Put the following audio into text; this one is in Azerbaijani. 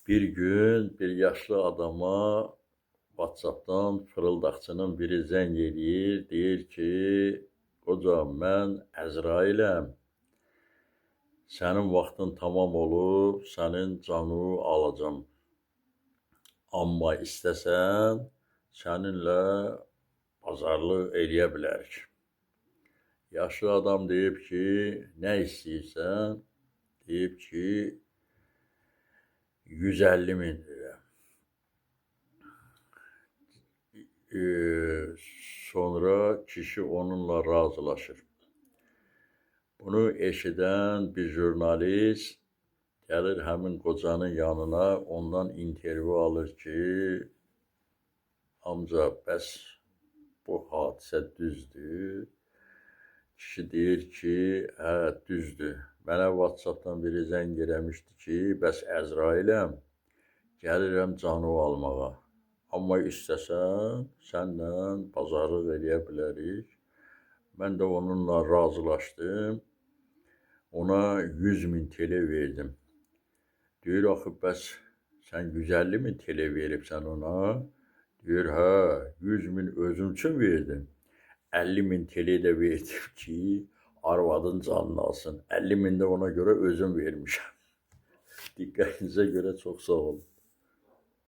Bir gün bir yaşlı adama WhatsApp'dan fırıldaqçının biri zəng eləyir, deyir ki, qocam mən Əzrailəm, sənin vaxtın tamam olub, sənin canı alacam. Amma istəsən, səninlə bazarlıq eləyə bilərik. Yaşlı adam deyib ki, nə istəyirsən? Deyib ki, 150 min lirə. Sonra kişi onunla razılaşır. Bunu eşidən bir jurnalist gəlir həmin qocanın yanına, ondan intervyu alır ki, amca bəs bu hadisə düzdür? Kişi deyir ki, hə düzdür. Mənə WhatsApp'dan biri zəng eləmişdi ki, bəs Əzrailəm, gəlirəm canı almağa. Amma istəsən, sənlə bazarlıq eləyə bilərik. Mən də onunla razılaşdım. Ona 100 min TL verdim. Deyir, axı, bəs sən 150 min TL veribsən ona? Deyir, hə, 100 min özüm üçün verdim. 50 min TL də verdim ki, arvadın canını alsın. 50 min də ona görə özüm vermişəm. Diqqətinizə görə çox sağ olun.